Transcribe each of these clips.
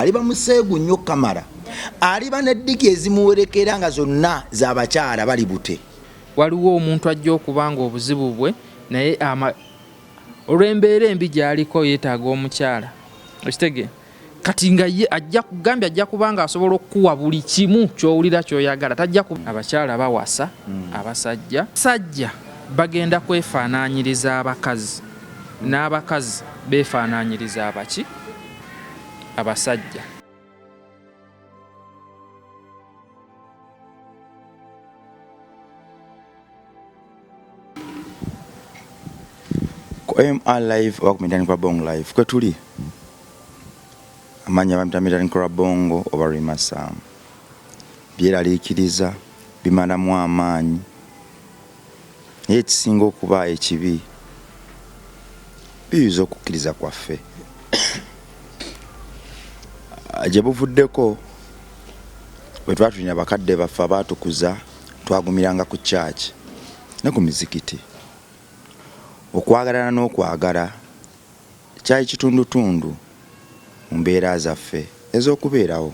aliba museegu nnyo Kamara, aliba n'eddiki ezimuwerekera nga zonna z'abakyala bali bute. Waliwo omuntu ajja okubanga obuzibu bwe naye olw'embeera embi gy'aliko yeetaaga omukyala. Okitege kati nga ye ajja kugambya ajja kubanga asobola okukuwa buli kimu ky'owulira ky'oyagala. Tajja abakyala bawasa abasajja bagenda kwefaanaanyiriza abakazi n'abakazi beefaanaanyiriza abaki abasajja. MR live oba ku Mitandikwa Bongo live kwe tuli amanya ba Mitandikwa Bongo oba Rima Sam byeraliikiriza bimalamu amaanyi naye ekisinga okuba ekibi biyinza okukkiriza kwaffe gye buvuddeko bwe twatulina bakadde baffe abaatukuza twagumiranga ku church ne ku mizikiti. Okwagalana n'okwagala kyali kitundutundu mu mbeera zaffe ez'okubeerawo.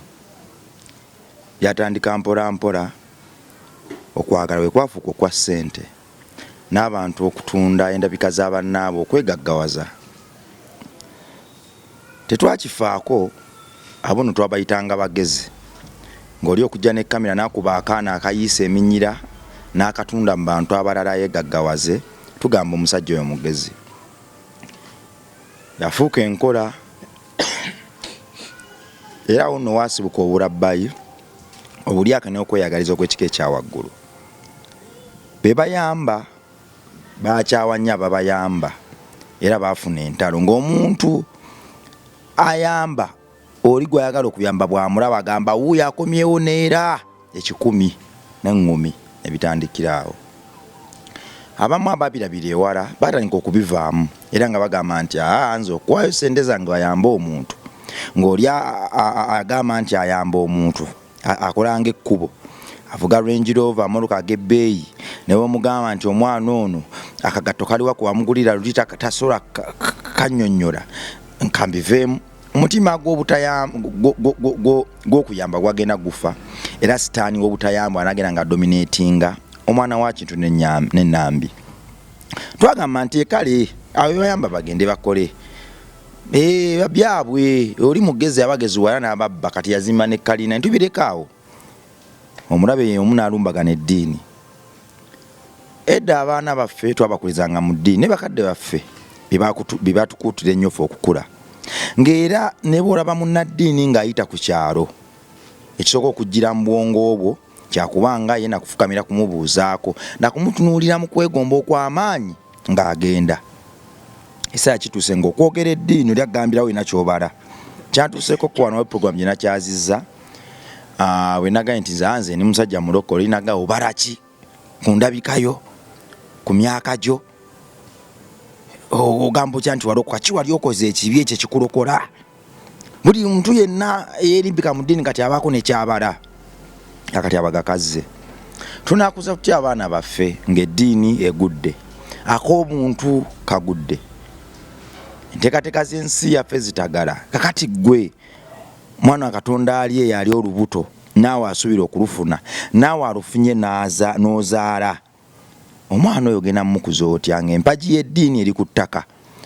Byatandika mpola mpola, okwagala bwe kwafuuka okwa ssente n'abantu okutunda endabika z'abannaabwe okwegaggawaza. Tetwakifaako abo no twabayitanga bagezi, ng'oli okujja ne kamera n'akuba akaana akayiisa eminyira n'akatunda mu bantu abalala yegaggawaze, tugamba omusajja oyo mugezi. Yafuuka enkola era awo nno waasibuka obulabbayi obulyaka n'okweyagaliza okw'ekika ekya waggulu. Be bayamba bakyawa nnyo ababayamba era baafuna entalo. Ng'omuntu ayamba oli gw'ayagala okuyamba bw'amulaba agamba wuuyo akomyewo neera 10 n'eŋŋumi ebitandikira awo. Abamu ababirabira ewala batandika okubivaamu era nga bagamba nti nze okuwaayo ssente zange ayamba omuntu, ng'oli agamba nti ayamba omuntu akolanga ekkubo avuga Range Rover amoloka ag'ebbeeyi ne bamugamba nti omwana ono akagatto kaliwa kuwamugulira luli tasobola kannyonnyola nkambiveemu, omutima gw'okuyamba gwagenda gufa era sitaani w'obutayamba anagenda nga dominatinga omwana wa kintu n'ennambi. Twagamba nti kale abo bayamba bagende bakole byabwe. Oli mugezi abagezi wala n'ababba kati yazimba ne kalina ntubirekawo omulabe omu n'alumbagana eddiini. Edda abaana baffe twabakulizanga mu ddiini ne bakadde baffe bye batukuutira ennyofu okukula, ng'era ne bw'olaba munnaddiini ng'ayita ku kyalo ekisooka okujjira mu bwongo obwo kyakubanga ye nakufukamira kumubuuzaako na kumutunuulira mu kwegomba okw'amaanyi ng'agenda. Esaa kituuse ng'okwogera eddiini oli agambirawo olina ky'obala. Kyatuuseeko ku wano program gye nakyazizza bwe nagaye nti nze ni musajja mulokole naga obala ki ku ndabikayo ku myaka gyo ogamba otya nti walokoka ki wali okoze ekibi ekyo kikulokola. Buli muntu yenna eyeerimbika mu ddiini kati abaako nekyabala akati abagakaze. Tunaakuza tutya abaana baffe ng'eddiini egudde, ak'obuntu kagudde, enteekateeka z'ensi yaffe zitagala. Kakati gwe mwana wa Katonda ali eyo ali olubuto naawe asuubira okulufuna, naawe alufunye n'ozaala, omwana oyo genda mumukuza otya ng'empagi y'eddiini eri ku ttaka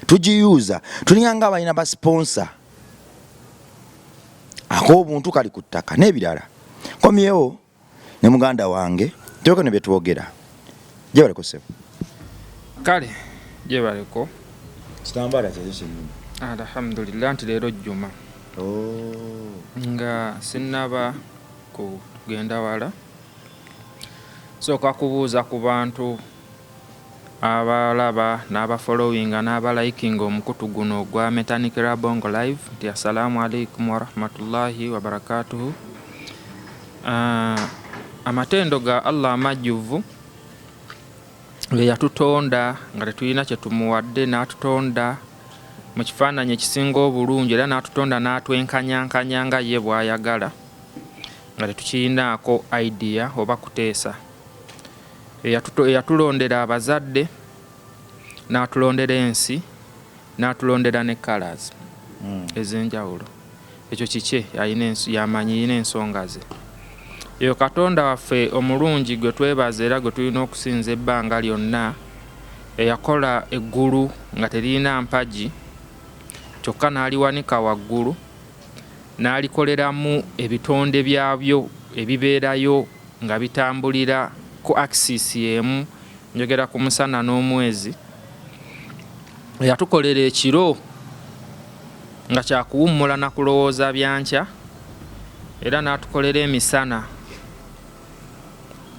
tugiyuuza tulinga nga abalina ba sponsor, ak'obuntu kali ku ttaka n'ebirala. Komyewo ne muganda wange toko ne betwogera jebaleko sebo kale jebaleko kitambala kye kintu alhamdulillah nti leero jjuma nga sinnaba kugenda wala sooka kubuuza ku bantu abalaba n'abafollowinga n'abalikinga omukutu guno ogwa Mitandikwa Bongo live nti assalamu alaikum warahmatullahi wabarakatuhu. Amatendo ga Allah amajjuvu ge yatutonda nga tetulina kye tumuwadde, n'atutonda mu kifaananyi ekisinga obulungi era n'atutonda n'atwenkanyankanya nga ye bw'ayagala nga tetukirinaako idea oba kuteesa. Eyatulondera abazadde n'atulondera ensi n'atulondera ne colors ez'enjawulo ekyo kike yamanyi yina ensonga ze. Eyo Katonda waffe omulungi gwe twebaza era gwe tulina okusinza ebbanga lyonna, eyakola eggulu nga terina mpagi kyokka n'aliwanika waggulu, n'alikoleramu ebitonde byabyo ebibeerayo nga bitambulira ku axis y'emu, njogera ku musana n'omwezi. Yatukolera ekiro nga kyakuwummula na kulowooza byankya, era n'atukolera emisana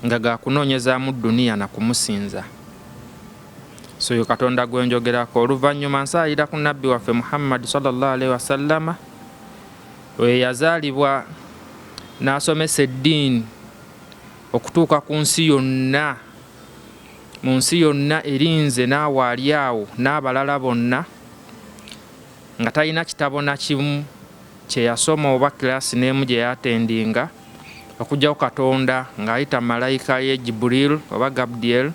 nga gakunoonyezaamu duniya na kumusinza. So yo Katonda gwe njogerako. Oluvannyuma nsaayira ku nabbi waffe Muhammad sallallahu alaihi wasallama, we yazaalibwa n'asomesa eddiini okutuuka ku nsi yonna, mu nsi yonna erinze n'awaali awo n'abalala bonna, nga talina kitabo na kimu kye yasoma oba kirasi n'emu gye yatendinga okugyawo Katonda ng'ayita malayika ye Jibril oba Gabriel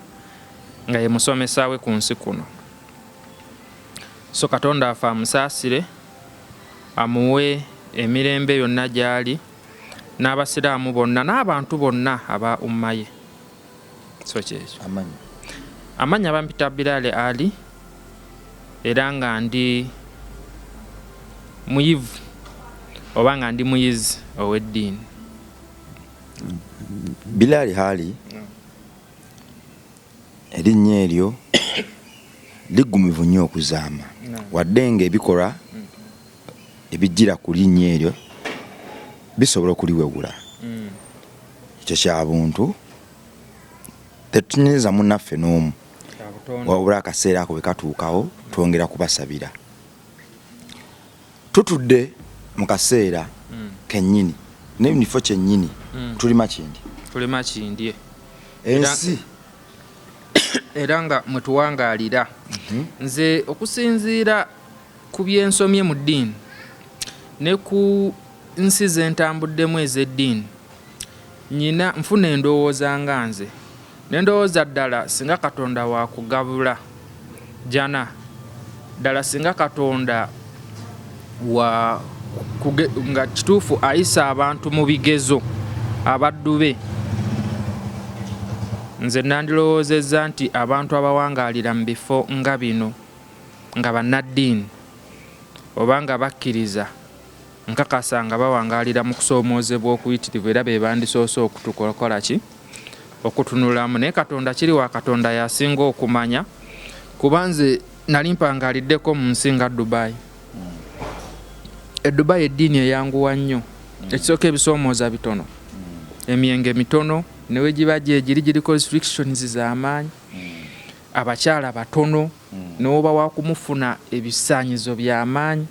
nga ye musomesa we ku nsi kuno. So Katonda afa amusaasire, amuwe emirembe yonna gy'ali, n'abasiraamu bonna n'abantu bonna aba umma ye. So kyekyo amanya bampita Bilal Ali, era nga ndi muyivu oba nga ndi muyizi ow'eddiini. Bilal Ali erinnya eryo liggumivu nnyo okuzaama, wadde nga ebikolwa ebijjira ku linnya eryo bisobola okuliwewula. Ekyo kya buntu, tetunyinza munnaffe n'omu, wabula akaseera ako bwe katuukawo twongera kubasabira. Tutudde mu kaseera kennyini n'ebifo kyennyini tuli makindi ensi era nga mwetuwangaalira. Nze okusinziira ku byensomye mu ddiini ne ku nsi zentambuddemu ez'eddiini, nfuna endowooza nga nze, nendowooza ddala singa Katonda wakugabula jana, ddala singa Katonda nga kituufu ayisa abantu mu bigezo abaddu be, nze nandirowoozezza nti abantu abawangaalira mu bifo nga bino nga bannaddiini oba nga bakkiriza, nkakasa nga bawangaalira mu kusoomoozebwa okuyitirivu, era be bandisoose okutukola ki okutunulamu. Naye Katonda kiri wa Katonda yasinga okumanya, kuba nze nali mpangaaliddeko mu nsi nga Dubai. Dubai eddiini eyanguwa nnyo, ekisooka ebisoomooza bitono, emyenge mitono, newe giba gyegiri giriko restrictions z'amaanyi, abakyala batono, n'oba wakumufuna ebisaanyizo by'amaanyi.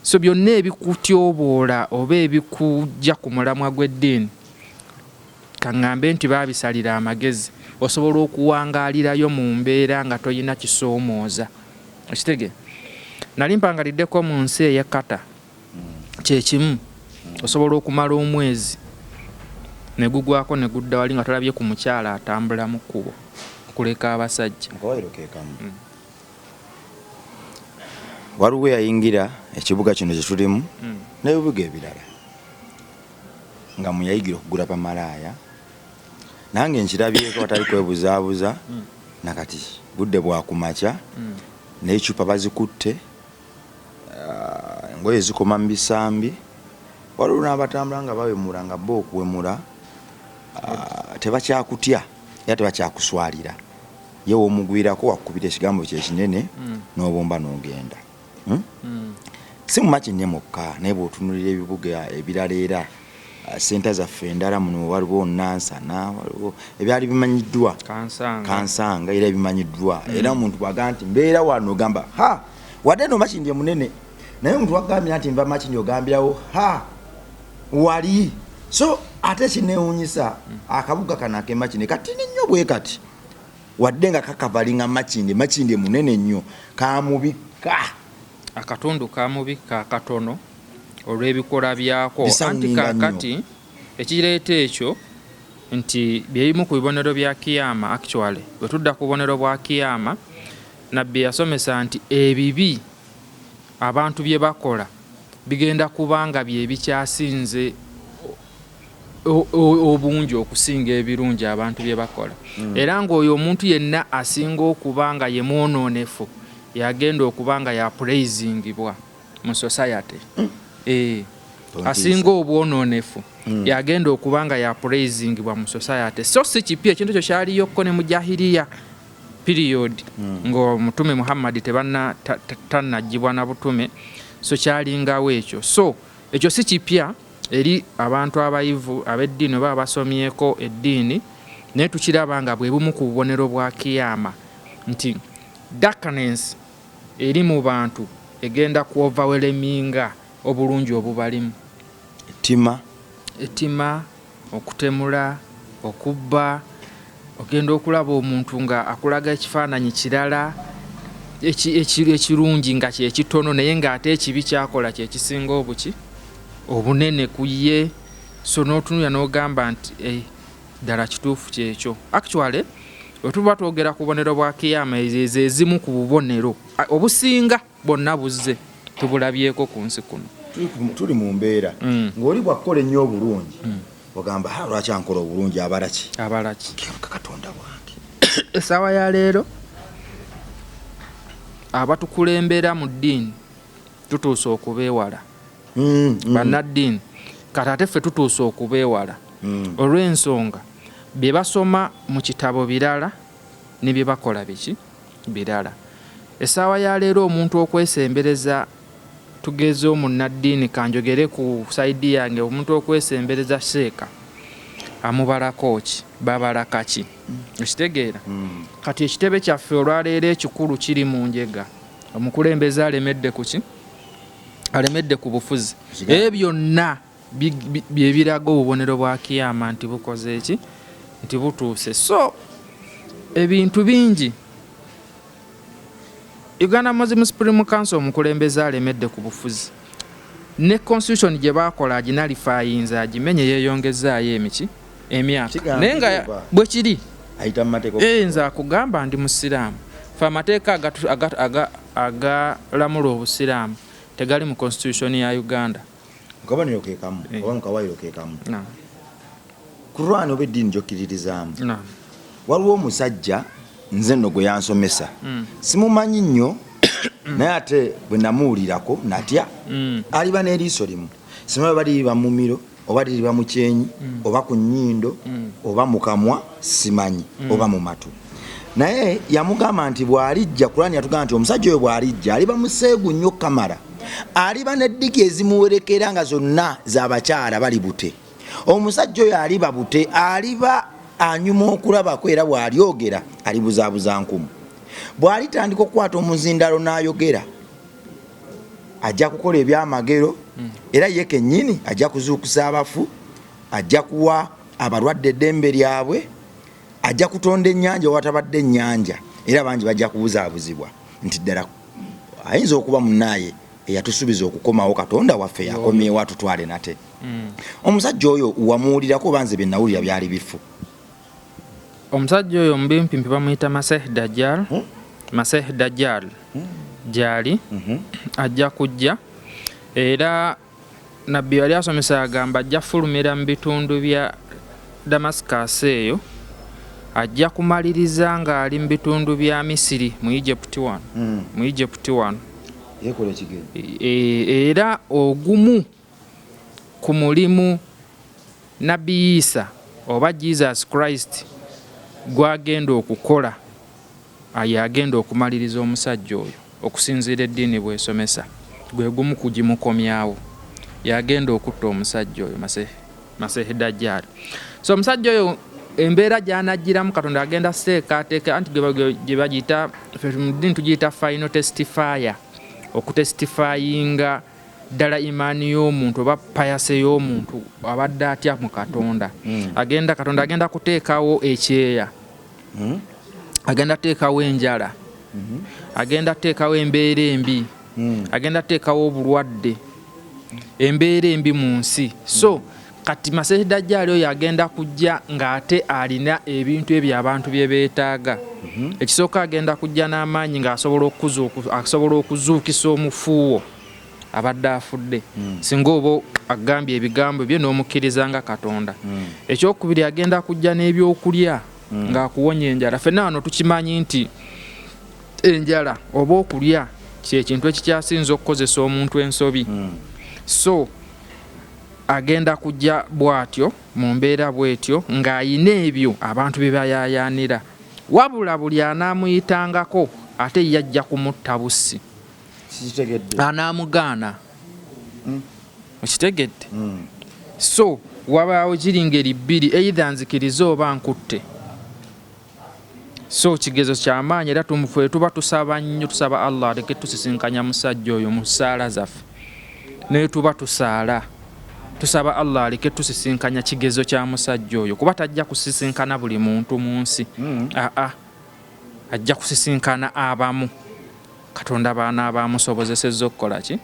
So byonna ebikutyoboola oba ebikujja ku mulamwa gw'eddiini, kaŋŋambe nti baabisalira amagezi, osobola okuwangaalirayo mu mbeera nga toyina kisoomooza. Ekitege nali mpangaliddeko mu nsi ey'e Qatar, kyekimu osobola okumala omwezi ne gugwako ne gudda wali nga tolabye ku mukyala atambula mu kkubo okuleka abasajja. Waliwo yayingira ekibuga kino kye tulimu n'ebibuga ebirala nga muyayigira okugula bamalaaya, nange nkirabyeko watali kwebuzaabuza. Nakati budde bwakumakya n'ecupa bazikutte, engoye zikoma mu bisambi, waliwo n'abatambula nga bawemula nga bo okuwemula tebakyakutya era tebakyakuswalira, ye w'omugwirako wakukubira ekigambo kye kinene n'obomba n'ogenda. Si mu Makindye mokka, naye bw'otunuulira ebibuga ebirala era senta zaffe endala muno waliwo Nansana, waliwo ebyali bimanyiddwa, Kansanga era ebimanyiddwa. Era omuntu bw'agamba nti mbeera wano ogamba ha, wadde no Makindye munene, naye omuntu wagambira nti nva Makindye ogambirawo ha wali. So ate kineewuunyisa akabuga kano ak'e Makindye katini nnyo bwe kati, wadde nga kakavalinga Makindye munene nnyo, kamubikka akatundu kamubikka akatono olw'ebikola byako. Anti kakati ekireeta ekyo nti byebimu ku bibonero bya kiyama. Actually bwe tudda ku bubonero bwa kiyama, nabbi yasomesa nti ebibi abantu bye bakola bigenda kubanga bye bikyasinze obungi okusinga ebirungi abantu bye bakola. Era ng'oyo omuntu yenna asinga okubanga ye mwononefu yagenda okubanga ya praisingibwa mu society. Asinga obwononefu yagenda okubanga ya praisingibwa mu society. So si kipya ekintu ekyo kyaliyokko ne mu jahiliya period ng'omutume Muhammad tannagibwa na butume, so kyalingawo ekyo. So ekyo si kipya eri abantu abayivu ab'eddiini oba abasomyeko eddiini, naye tukiraba nga bwe bumu ku bubonero bwa kiyama nti darkness eri mu bantu egenda kuoverwhelminga obulungi obubalimu. Ettima, okutemula, okubba, ogenda okulaba omuntu nga akulaga ekifaananyi kirala ekirungi nga kyekitono naye ng'ate ekibi kyakola kyekisinga obunene ku ye. So n'otunulira n'ogamba nti ddala kituufu kyekyo. Actually wetuba twogera ku bubonero bwa kiyama ezo ezimu ku bubonero obusinga bwonna buzze tubulabyeko ku nsi kuno. Tuli mu mbeera ng'oli bw'akola ennyo obulungi ogamba lwaki ankola obulungi abalaki Katonda wange. Essaawa ya leero abatukulembera mu ddiini tutuuse okubeewala. Bannaddiini kati ate ffe tutuuse okubeewala olw'ensonga bye basoma mu kitabo birala ne bye bakola birala. Essaawa ya leero omuntu okwesembereza, tugeze omunnaddiini kanjogere ku sayidi yange, omuntu okwesembereza sheeka amubalako ki babalaka ki ekitegeera. Kati ekitebe kyaffe olwaleero ekikulu kiri mu njega, omukulembeze alemedde ku ki? Alemedde ku bufuzi. Ebyo byonna bye biraga obubonero bwa kiyama nti bukoze eki, nti butuuse. So ebintu bingi Uganda Muslim Supreme Council omukulembeze alemedde ku bufuzi, ne constitution gye bakola aginalifayinza agimenye yeeyongezaayo emyaka naye nga bwe kiri nze akugamba ndi musiraamu, fe amateeka agalamula obusiraamu tegali mu constitution ya Uganda. Mukabaniro kekamu oba mukawayiro kekamu kulwana oba eddiini gy'okkiririzaamu. Waliwo omusajja nze nno gwe yansomesa simumanyi nnyo naye ate bwe namuwulirako natya. Aliba n'eriiso limu, simanyi oba liriba mu mumiro oba liriba mu kyenyi oba ku nnyindo oba mu kamwa simanyi oba mu matu. Naye yamugamba nti bw'alijja kulani yatugamba nti omusajja oyo bw'alijja aliba museegu nnyo kamara, aliba n'eddiki ezimuwerekera nga zonna z'abakyala bali bute. Omusajja oyo aliba bute, aliba anyuma okulabako era bw'alyogera alibuzaabuza nkumu. Bw'alitandika okukwata omuzindalo n'ayogera ajja kukola ebyamagero era ye kennyini ajja kuzuukusa abafu, ajja kuwa abalwadde eddembe lyabwe, ajja kutonda ennyanja watabadde ennyanja era bangi bajja kubuzaabuzibwa nti ddala ayinza okuba munnaaye eyatusubiza okukomawo Katonda waffe yakomyewo atutwale nate. Omusajja oyo wamuwulirako banze bye nawulira byali bifu. Omusajja oyo mubimpimpi bamuyita Masih Dajjal gyali ajja kujja era nabbi yali asomesa agamba ajja fulumira mu bitundu bya Damascus eyo, ajja kumaliriza ng'ali mu bitundu bya Misiri mu Egypt wano. Era ogumu ku mulimu Nabbi Isa oba Jesus Christ gwagenda okukola ayagenda okumaliriza omusajja oyo okusinziira eddiini bw'esomesa, gwe gumu kugimukomyawo, yagenda okutta omusajja oyo Masih Dajjal. So omusajja oyo embeera gy'anajjiramu Katonda agenda seekaateeka anti gye bagiyita mu ddiini tugiyita final testifier, okutestifyinga ddala imaani y'omuntu oba payase y'omuntu abadde atya mu Katonda. Katonda agenda kuteekawo ekyeya, agenda teekawo enjala, agenda teekawo embeera embi, agenda teekawo obulwadde, embeera embi mu nsi. So kati Masih Dajjal oyo agenda kujja ng'ate alina ebintu ebyo abantu bye beetaaga. Ekisooka agenda kujja n'amaanyi ng'asobola okuzuukisa omufuuwo, abadde afudde singa oba agambye ebigambo bye n'omukkiriza nga Katonda. Ekyokubiri agenda kujja n'ebyokulya ng'akuwonya enjala. Ffenna wano tukimanyi nti enjala oba okulya kyekintu ekikyasinza okukozesa omuntu ensobi. So agenda kujja bw'atyo mu mbeera bw'etyo ng'ayina ebyo abantu bye bayaayaanira, wabula buli anaamuyitangako ate yajja kumutta bussi, anaamugaana. Okitegedde? So wabaawo kiri ngeri bbiri, either nzikiriza oba nkutte. So kigezo ky'amaanyi era tumufwe tuba tusaba nnyo, tusaba Allah aleke tusisinkanya musajja oyo mu ssaala zaffe, naye tuba tusaala tusaba Allah aleke tusisinkanya kigezo kya musajja oyo, kuba tajja kusisinkana buli muntu mu nsi. Ajja kusisinkana abamu, Katonda baana abamusobozesezza okukola ki,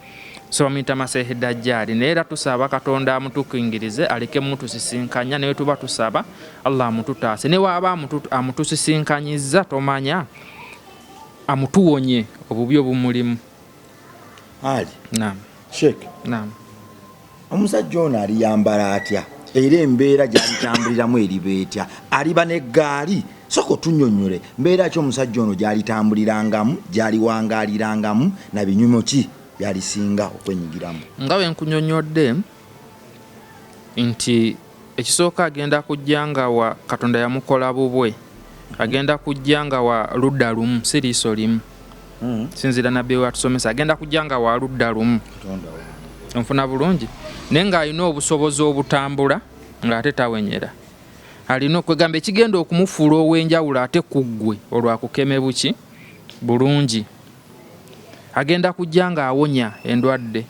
so bamuyita Masiihi Dajjaali. Naye era tusaba Katonda amutukingirize aleke mutusisinkanya, naye tuba tusaba Allah amututaase. Ne waaba amutusisinkanyizza tomanya amutuwonye obubi obumulimu. Ali Naam. Sheikh, Naam. omusajja ono aliyambala atya era embeera gyalitambuliramu eriba etya? Aliba n'eggaali? Soko tunnyonnyole mbeera ki omusajja ono gyalitambulirangamu, gyaliwangaalirangamu, na binyumo ki byalisinga okwenyigiramu? Nga bwe nkunyonnyodde nti ekisooka agenda kujja nga wa Katonda yamukola bubwe, agenda kujja nga wa ludda lumu, si liiso limu. Sinzira nabbi watusomesa, agenda kujja nga wa ludda lumu. Onfuna bulungi? Naye ng'alina obusobozi obutambula ng'ate tawenyera. Alina okwegamba ekigenda okumufuula ow'enjawulo ate ku ggwe olwakukeme buki bulungi. Agenda kujja ng'awonya endwadde,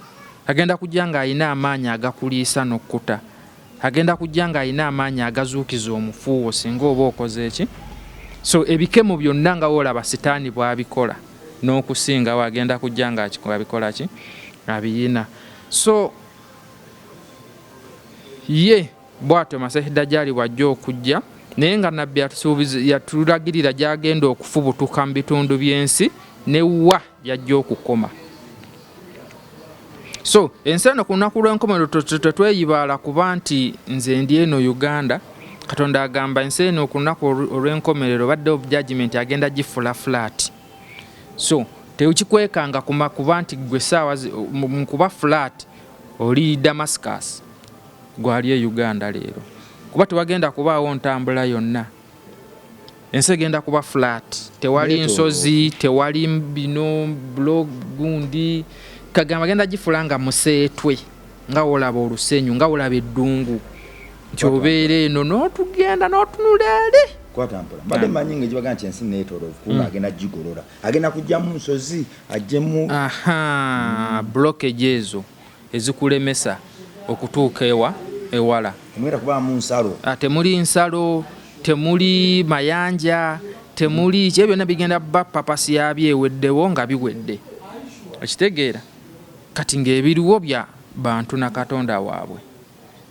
agenda kujja ng'alina amaanyi agakuliisa n'okkuta, agenda kujja ng'alina amaanyi agazuukiza omufuuwo singa oba okoze eki. So ebikemo byonna nga woolaba sitaani bw'abikola n'okusingawo, agenda kujja ng'abikola ki, abiyina. So ye bw'atyo Masiihi Dajjaali bw'ajja okujja, naye nga nabbi yatulagirira gy'agenda okufubutuka mu bitundu by'ensi ne wa yajja okukoma. So ensi eno ku lunaku lw'enkomerero tetweyibaala kuba nti nze ndi eno Uganda. Katonda agamba ensi eno ku lunaku olw'enkomerero baddewo judgment agenda gifula flat. So tekikwekanga kuba nti gwe saawa kuba flat oli Damascus gwali e Uganda leero, kuba tewagenda kubaawo ntambula yonna. Ensi egenda kuba flat, tewali nsozi, tewali bino blog gundi. Kagamba agenda gifula nga museetwe, nga wolaba olusenyu, nga wolaba eddungu, nti obeera eno n'otugenda n'otunula eri. Kwatampula mbadde manyi nga ekibaga nti ensi neetoloovu kuba agenda gigolola, agenda kujjamu nsozi ajjemu blockage ezo ezikulemesa okutuuka ewala. Temwera kubaamu nsalo, temuli nsalo, temuli mayanja, temuli kye byonna bigenda papasi yabyo eweddewo nga biwedde. Okitegeera? Kati ng'ebiriwo bya bantu na Katonda waabwe.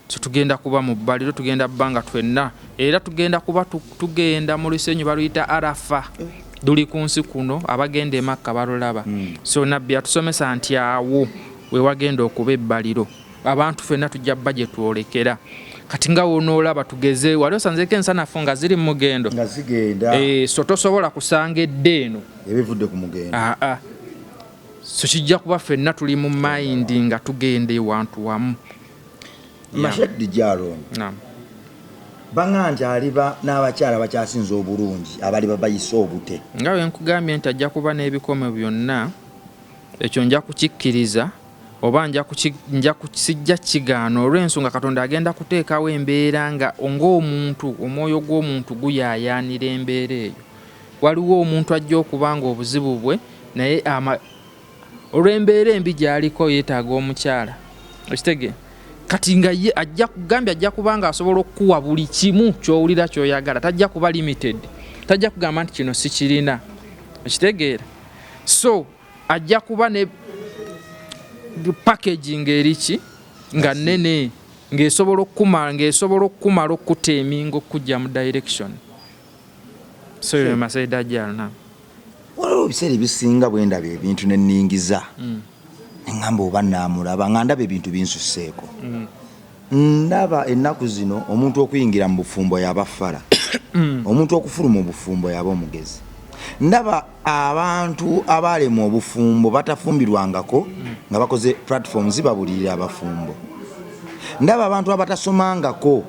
So tugenda kuba mu bbaliro, tugenda bbanga twenna, era tugenda kuba tugenda mu lusenyu baluyita Arafa. Duli ku nsi kuno, abagenda e Makka balulaba. So nabbi atusomesa nti awo we wagenda okuba ebbaliro. Abantu ffenna tujja bba gye twolekera. Kati nga wonoolaba tugeze wali osanzeko ensanafu nga ziri mu mugendo nga zigenda, so tosobola kusanga edde eno ebivudde ku mugendo. So kijja kuba ffenna tuli mu mayindi nga tugenda ewantu wamu. Masiihi Dajjaali baŋŋanja aliba n'abakyala bakyasinza obulungi abali babayisa obute. Nga bwe nkugambye nti ajja kuba n'ebikomo byonna, ekyo nja kukikkiriza oba sijja kigaana olw'ensonga Katonda agenda kuteekawo embeera nga ng'omuntu, omwoyo gw'omuntu guyaayaanira embeera eyo. Waliwo omuntu ajja okuba nga obuzibu bwe, naye olw'embeera embi gy'aliko yeetaaga omukyala. Okitegeera? Kati nga ye ajja kuba nga asobola okukuwa buli kimu ky'owulira ky'oyagala, tajja kuba limited, tajja kugamba nti kino sikirina. Okitegeera? So ajja kuba ne packaging eriki nga nnene, ng'esobola okukumala okuteeminga okujja mu direction. So ye Masiihi Dajjaali. Waliwo ebiseera ebisinga bwe ndaba ebintu ne nningiza. ngamba oba namulaba nga ndaba ebintu binsusseeko ndaba ennaku zino omuntu okuyingira mu bufumbo yaba fala omuntu okufuluma obufumbo yaba omugezi ndaba abantu abalema obufumbo batafumbirwangako nga bakoze platform zibabulirira abafumbo ndaba abantu abatasomangako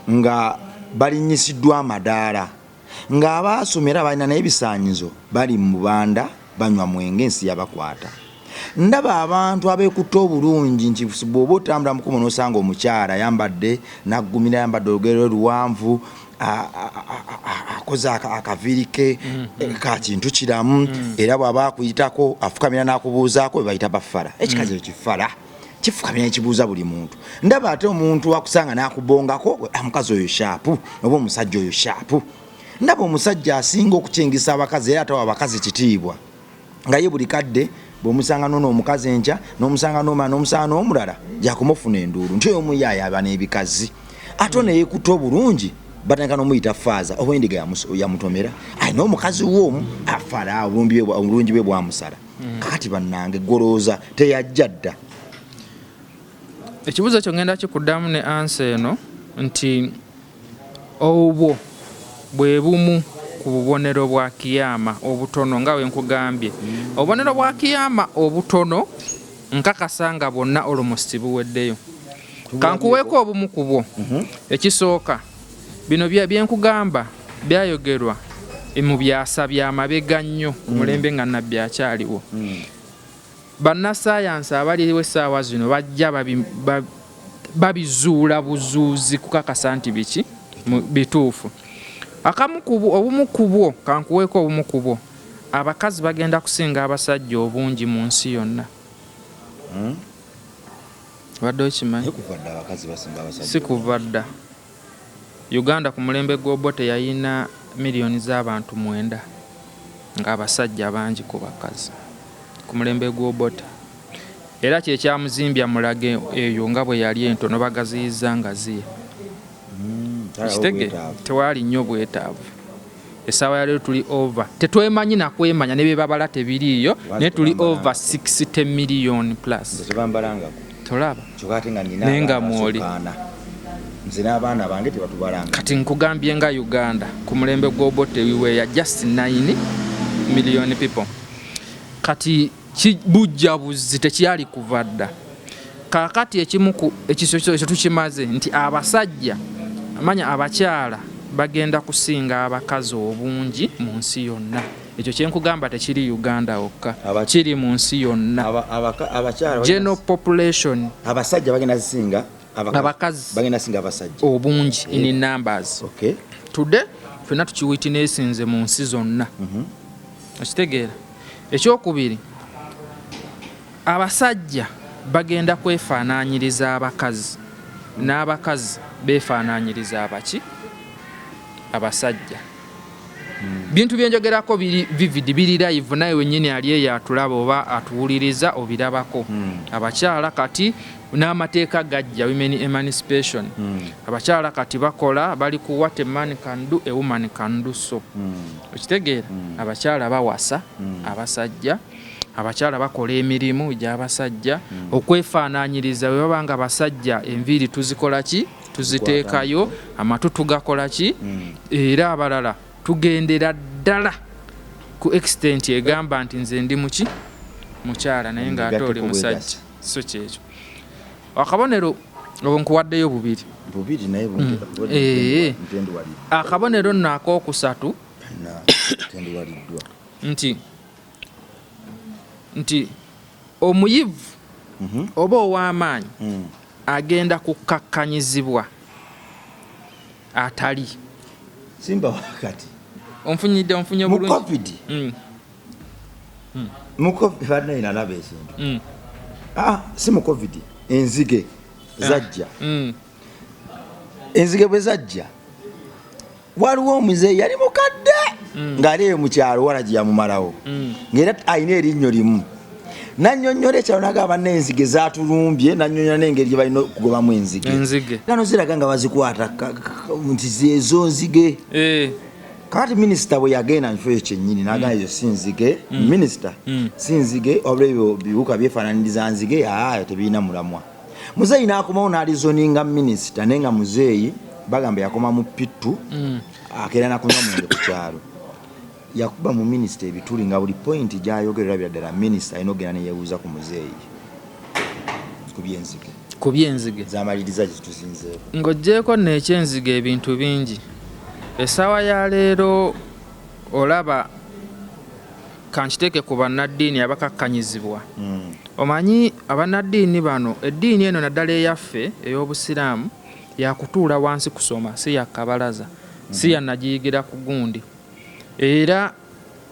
nga balinyisiddwa amadaala ng'abaasomera balina n'ebisaanyizo bali mu banda banywa mwenge ensi yabakwata ndaba abantu abeekutte obulungi nti bw'oba otambula mukumu n'osanga omukyala ayambadde naggumira ayambadde olugero luwanvu akoze akaviiri ke ka kintu kiramu era bw'aba akuyitako afukamira n'akubuuzaako bwe bayita bafala ekikazi ekifala kifukamira nekibuuza buli muntu ndaba ate omuntu akusanga n'akubongako omukazi oyo shaapu oba omusajja oyo shaapu ndaba omusajja asinga okukyengisa abakazi era atawa abakazi kitiibwa nga ye buli kadde bw'omusanga n'omukazi enkya n'omusanga n'omwana n'omusanga n'omulala jakumufuna enduulu nti oyo muyaayo aba n'ebikazi ate neyeekutte obulungi batandika n'omuyita faaza oba endiga yamutomera alina omukazi w'omu afala obulungi bwe bwamusala kakati bannange golooza teyajja dda. Ekibuuzo ekyo ngenda kikuddamu ne ansa eno nti obwo bwe bumu ku bubonero bwa kiyama obutono nga we nkugambye obubonero bwa kiyama obutono nkakasa nga bwonna almost buweddeyo kankuweeko obumu ku bwo ekisooka bino byenkugamba byayogerwa mu byasa byamabega nnyo ku mulembe nga nabbi akyaliwo bannasayansi abaliwo essaawa zino bajja babizuula buzuuzi kukakasa nti biki bituufu. Obumu ku bwo kankuweeko obumu ku bwo abakazi bagenda kusinga abasajja obungi mu nsi yonna. Badde okimanyi si kuva dda. Uganda ku mulembe gw'Obote yayina miliyoni z'abantu 9 ng'abasajja bangi ku bakazi ku mulembe gw'Obote era kyekyamuzimbya mulage eyo nga bwe yali entono bagaziyiza nga ziye kitege tewali nnyo bwetaavu. Essaawa ya leero tuli over tetwemanyi nakwemanya ne bebabala tebiriiyo naye tuli over 60 million plus tolaba nenga mwoli abaana bange tebatubalanga kati nkugambye nga Uganda ku mulembe gw'Obote wiweya just 9 million people kati kibujja buzi tekyali kuva dda. Kakati ekimuku ekisokyo tukimaze nti abasajja amanya abakyala bagenda kusinga abakazi obungi mu nsi yonna. Ekyo kyenkugamba tekiri Uganda okka kiri mu nsi yonna. General population abasajja bagenda zisinga abakazi bagenda singa abasajja obungi in numbers. Okay. Today fena tukiwitnessinze mu nsi zonna. Okitegeera. Ekyokubiri abasajja bagenda kwefaanaanyiriza abakazi n'abakazi beefaanaanyiriza abaki abasajja. Bintu byenjogerako biri vivid biri live naye wennyini ali eyo atulaba oba atuwuliriza obirabako. Abakyala kati n'amateeka gajja women emancipation. Abakyala kati bakola bali ku what a man can do a woman can do so. Okitegeera abakyala bawasa abasajja abakyala bakola emirimu gy'abasajja okwefaanaanyiriza bwe babanga abasajja enviiri tuzikola ki tuziteekayo amatu tugakola ki era abalala tugendera ddala ku extent egamba nti nze ndi muki mukyala naye ng'ate oli musajja so kyekyo. Akabonero nkuwaddeyo bubiri naye akabonero nno akookusatu nti omuyivu oba ow'amaanyi agenda kukakkanyizibwa atali simba wakati onfunye bulungi mu covid fadna inalaba ekintu si mu covid enzige zajja enzige bwe zajja waliwo omuzeeyi yali mukadde ng'ali mu kyalo wala gye yamumalawo ng'era ayina erinnyo limu nannyonnyola ekyalo n'agamba n'enzige zaatulumbye nannyonnyola n'engeri gye balina okugobamu enzige gano ziraga nga bazikwata nti ezo nzige kati minisita bwe yagenda nfo ekyennyini n'agamba ezo sinzige minisita sinzige wabula ebyo biwuka byefaananiriza nzige tebiina mulamwa. Muzeeyi n'akomawo n'alizoninga minisita naye nga muzeeyi bagamba yakoma mu pittu akeera nakunywa mwenge ku kyalo. Yakuba mu minisita ebituli nga buli pointi gy'ayogerera ddala minisita alina okugenda neyeebuuza ku muzeeyi ku byenzige zamaliriza gye tuzinzeeko. Ng'oggyeko n'ekyenzige ebintu bingi. Essaawa ya leero olaba kankiteeke ku bannaddiini abakakkanyizibwa. Omanyi abannaddiini bano eddiini eno naddala eyaffe ey'obusiraamu yakutuula wansi kusoma si yakkabalaza si yannagiyigira ku gundi. Era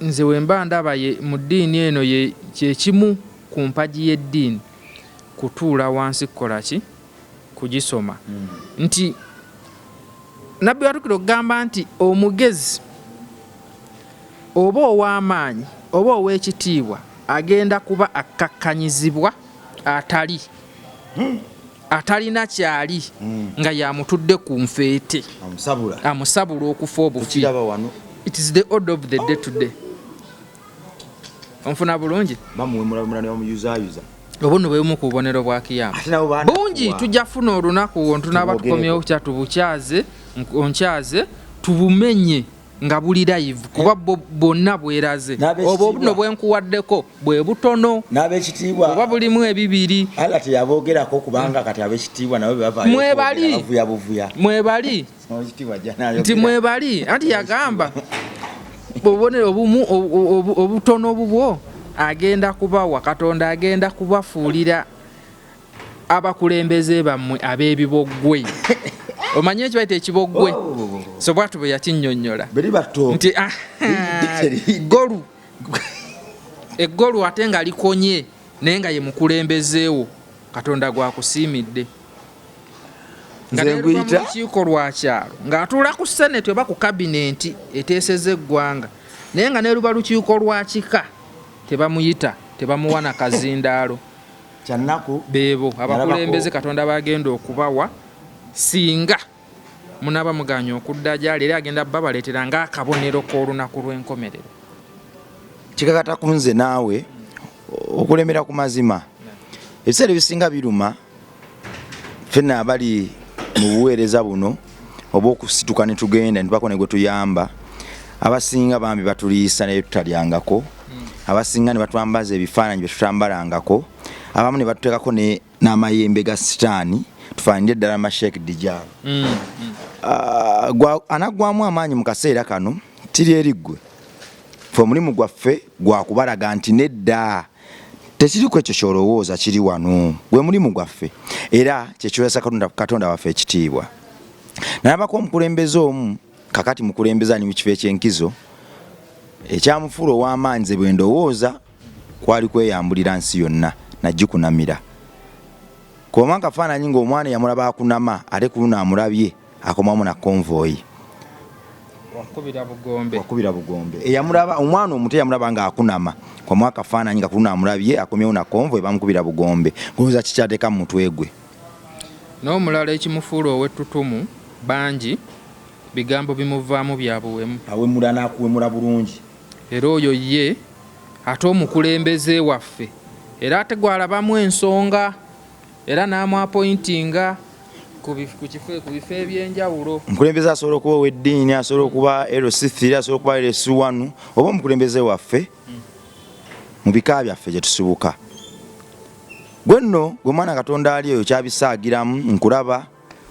nze we mba ndaba mu ddiini eno kyekimu ku mpagi y'eddiini kutuula wansi kukola ki kugisoma. Nti nabbi watukira okugamba nti omugezi oba ow'amaanyi oba ow'ekitiibwa agenda kuba akkakkanyizibwa atalina kyali nga yamutudde ku nfeete amusabula okufa obufi. It is the order of the day today. Onfuna bulungi obuno bwe bumu ku bubonero bwa kiyama bungi. Tujja funa olunaku tunaba tukomyewo kya tubukyaze onkyaze tubumenye nga buli live kuba bonna bweraze obwo buno bwenkuwaddeko bwe butono n'abekitiibwa oba bulimu ebibiri. Ala teyaboogerako kubanga kati abekitiibwa nabo bebavaayo mwebali nti mwebali anti yagamba obubonero obumu obutono bubwo agenda kubawa Katonda agenda kubafuulira abakulembeze bammwe ab'ebiboggwe. Omanye ekibaita ekiboggwe so bwatu bwe yakinnyonnyola nti eggolu ate nga likonye naye nga ye mukulembezeewo Katonda gwakusiimidde. Nga neeruba mu lukiiko lwa kyalo ng'atuula ku seneti oba ku kabinenti eteeseza eggwanga naye nga neeruba lukiiko lwa kika tebamuyita tebamuwa na kazindaalo. Kyannaku beebo abakulembeze Katonda bagenda okubawa singa munaba muganya okudda gyali era agenda babaleetera ng'akabonero k'olunaku lw'enkomerero. Kikakata ku nze naawe okulemera ku mazima ebiseera ebisinga biruma ffenna abali mu buweereza buno oba okusituka ne tugenda ne bakone gwe tuyamba. Abasinga bambi batuliisa naye tutalyangako, abasinga ne batwambaza ebifaananyi bye tutambalangako, abamu ne batuteekako n'amayembe ga sitaani tufaanidde ddala Mashek Dijalo. Anaggwamu amaanyi mu kaseera kano tiri eriggwe fe omulimu gwaffe gwakubalaga nti nedda tekiriku ekyo kyolowooza kiri wano gwe mulimu gwaffe era kyekiwesa Katonda waffe ekitiibwa. Nalabako omukulembeze omu kakati mukulembeza ali mu kifo ekyenkizo ekyamufuula ow'amaanyi ze bwe ndowooza kwali kweyambulira nsi yonna nagikunamira. Koma kafaananyi ng'omwana yamulaba akunama ate ku luno amulabye akomamu na konvoyi wakubira bugombe. Eyamulaba omwana omuto yamulaba nga akunama kwa mwaka kafaananyi nga ku luno amulabye akomyewo na konvoyi bamukubira bugombe. Ngowooza kikyateeka mu mutwe gwe. N'omulala ekimufuula ow'ettutumu bangi bigambo bimuvaamu bya buwemu awemula n'akuwemula bulungi. Era oyo ye ate omukulembeze waffe era ate gwalabamu ensonga era n'amwapointinga ku bifo ebyenjawulo. Omukulembeze asobola okuba ow'eddiini, asobola okuba LC3, asobola okuba LC1 oba omukulembeze waffe mu bika byaffe gye tusibuka. Gwe nno gwe mwana Katonda ali oyo kyabisaagiramu nkulaba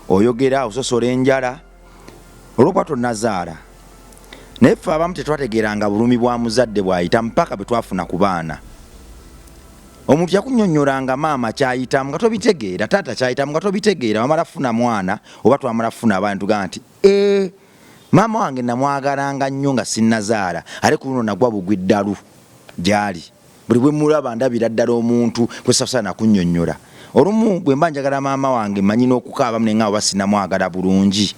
oyogera ososola enjala olwokuba tonnazaala. Naye ffe abamu tetwategeeranga bulumi bwa muzadde bw'ayita mpaka bwe twafuna ku baana. Omuntu yakunnyonnyolanga maama kyayitamu nga tobitegeera, taata kyayitamu nga tobitegeera, wamala funa mwana oba twamala funa abaana tugamba nti maama wange namwagalanga nnyo nga sinnazaala ate ku luno nagwa bugwi ddalu gy'ali. Buli bwe mulaba ndabira ddala omuntu kwe sasa nakunnyonnyola. Olumu bwe mba njagala maama wange mmanyi n'okukaaba ne nga oba sinnamwagala bulungi.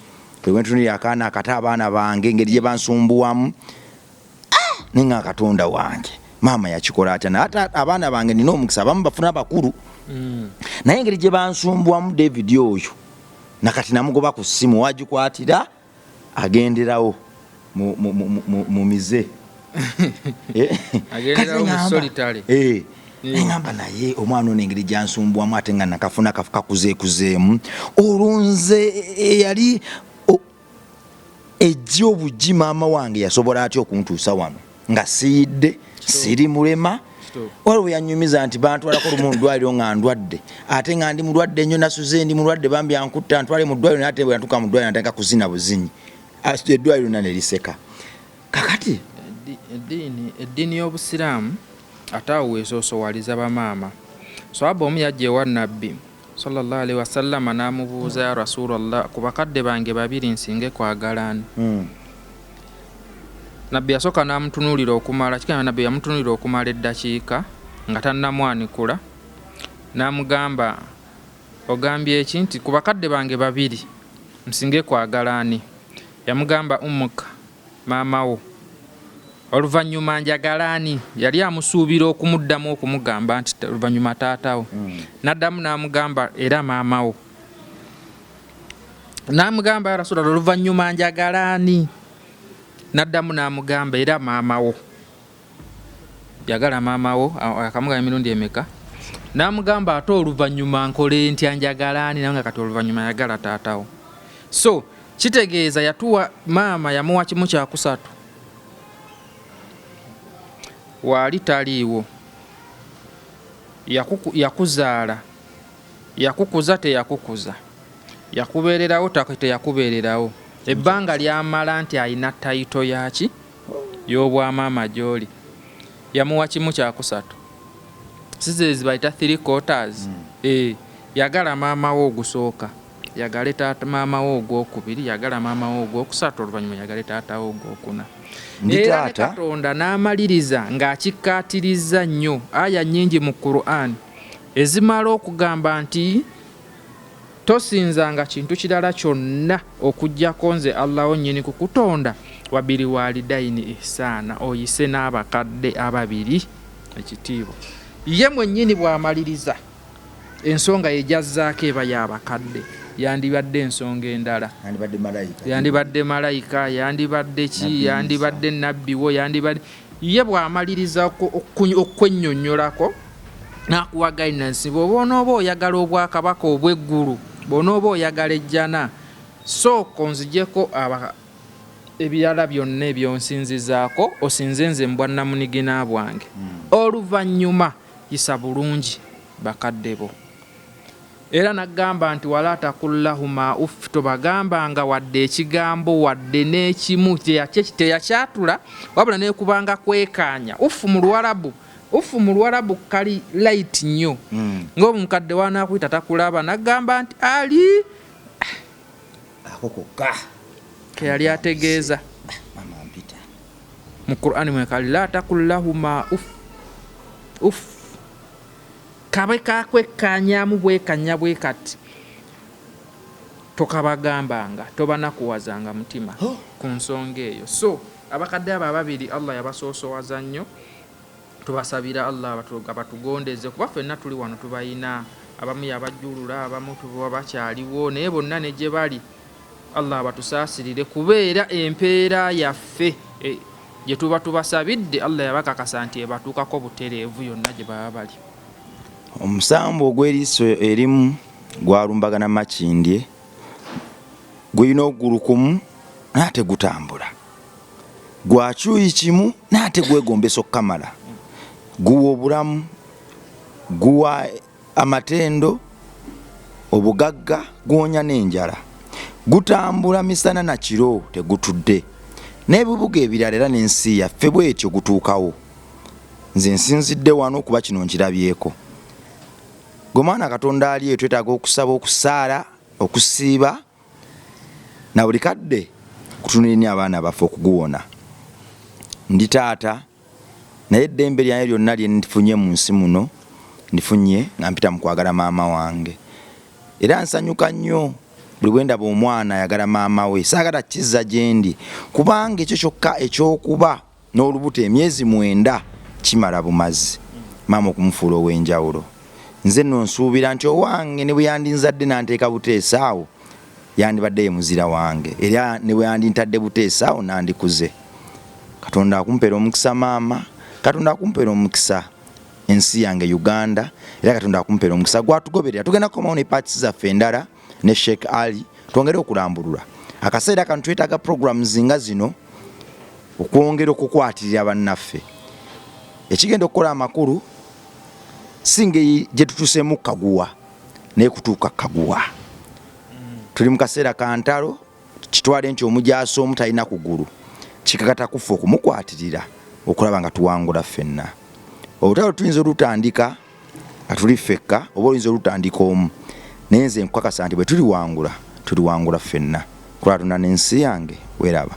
Bwe ntunulira akaana akata abaana bange engeri gye bansumbuwamu ne nga Katonda wange maama yakikola atya. Ate abaana bange nina omukisa abamu bafuna bakulu naye engeri gye bansumbuwamu David oyo nakati namugoba ku ssimu wagikwatira agenderawo mu mize agenderawo mu solitary ngamba naye omwana ono engeri gyansumbuwamu ate nga nakafuna kakuzeekuzeemu olunze eyali ejja obugi maama wange yasobola atya okuntuusa wano nga siyidde siri mulema waliwo yanyumiza nti bantwalako lumu ndwaliro nga ndwadde ate nga ndi mulwadde nnyo nasuze ndi mulwadde bambi ankutta ntwale mu ddwaliro naye ate bwe natuuka mu ddwaliro natandika kuzina buzinyi eddwaliro na ne liseka kakati eddiini y'obusiraamu ate awo weesoosowaliza bamaama swaba omu yajja ewa nabbi sallallahu alaihi wasallama n'amubuuza ya rasulallah ku bakadde bange babiri nsinge kwagalaani nabbi yasooka n'amutunuulira okumala kikana nabbi yamutunuulira okumala eddakiika nga tannamwanikula n'amugamba ogambye eki nti ku bakadde bange babiri nsinge kwagalaani yamugamba ummuka maamawo oluvannyuma njagalaani yali amusuubira okumuddamu okumugamba nti oluvannyuma taatawo n'addamu n'amugamba era maamawo n'amugamba ya rasulallah oluvannyuma njagalaani n'addamu n'amugamba era maamawo yagala maamawo akamugamba emirundi emeka n'amugamba ate oluvannyuma nkole ntya njagalaani nawe nga kati oluvannyuma yagala taatawo so kitegeeza yatuwa maama yamuwa kimu kyakusatu waali taliiwo yakuzaala yakukuza teyakukuza yakubeererawo teyakubeererawo ebbanga lyamala nti alina tayito yaki y'obwamaama gy'oli yamuwa kimu kyakusatu sizezi bayita 3/4 yagala maamawo ogusooka yagale taata maamawo ogwokubiri yagala maamawo ogwokusatu oluvannyuma yagale taatawo ogwokuna era ne Katonda n'amaliriza ng'akikkaatiriza nnyo aya nnyingi mu Qur'an ezimala okugamba nti tosinzanga kintu kirala kyonna okuggyako nze Allah nnyini ku kutonda wabiri walidaini ihsaana oyise n'abakadde ababiri ekitiibwa ye mwennyini bw'amaliriza ensonga yejazzaako eba y'abakadde yandibadde ensonga endala yandibadde malayika yandibadde ki yandibadde nabbiwo yandibadde ye bw'amaliriza okwennyonnyolako n'akuwa guidance bw'oba onooba oyagala obwakabaka obw'eggulu bw'onooba oyagala ejjana sooka onzigyeko ebirala byonna ebyonsinzizaako osinze nze mbwannamunigina bwange oluvannyuma yisa bulungi bakadde bo era nagamba nti wala takullahuma uff tobagambanga wadde ekigambo wadde n'ekimu teyakyatula wabula nekubanga kwekaanya uff mu Luwarabu kali light nnyo ng'omukadde wanaakuyita takulaba nagamba nti ali akokokka keyali ategeeza mu Qur'ani mwekali la takullahuma uff kabe kakwekkaanyaamu bwekanya bwe kati tokabagambanga tobanakuwazanga mutima ku nsonga eyo so abakadde abo ababiri Allah yabasoosowaza nnyo tubasabira Allah batugondeze kuba ffenna tuli wano tubayina abamu yabajjulula abamu tuba bakyaliwo naye bonna ne gye bali Allah batusaasirire kubeera empeera yaffe gye tuba tubasabidde Allah yabakakasa nti ebatuukako butereevu yonna gye baba bali omusambu ogw'eriiso erimu gwalumbagana makindye gulina okugulu kumu naate gutambula gwakyuyi kimu naate gwegombesa okukamala guwa obulamu guwa amatendo obugagga gwonya n'enjala gutambula misana na kiro tegutudde n'ebibuga ebirala era n'ensi yaffe bwetyo gutuukawo nze nsinzidde wano okuba kino nkirabyeko gwe mwana Katonda ali twetaaga okusaba okusaala okusiiba na buli kadde kutunulira abaana baffe okuguwona ndi taata naye eddembe lyange lyonna lye ndifunye mu nsi muno ndifunye nga mpita mu kwagala maama wange era nsanyuka nnyo buli bwe ndaba omwana ayagala maama we saagala kizza gye ndi kubanga ekyo kyokka ekyokuba n'olubuto emyezi 9 kimala bumazi maama okumufuula ow'enjawulo nze nno nsuubira nti owange ne bwe yandinzadde nanteeka buteesaawo yandibadde ye muzira wange era ne bwe yandintadde buteesa awo nandikuze. Katonda akumpeera omukisa maama, Katonda akumpeera omukisa ensi yange Uganda, era Katonda akumpeera omukisa gwatugoberera. Tugenda kukomawo ne parts zaffe endala ne Sheikh Ali twongere okulambulula akaseera kano. Twetaaga programs nga zino okwongera okukwatirira bannaffe. Ekigenda okukola amakulu singe gye tutuseemu kaguwa naye kutuuka kaguwa. Tuli mu kaseera ka ntalo, kitwale nti omujaasi omu talina kugulu kikakata kufa okumukwatirira okulaba nga tuwangula ffenna. Olutalo tuyinza olutandika nga tuli ffekka oba oyinza olutandika omu, naye nze nkukakasa nti bwe tuliwangula ffenna. Katonda n'ensi yange weeraba.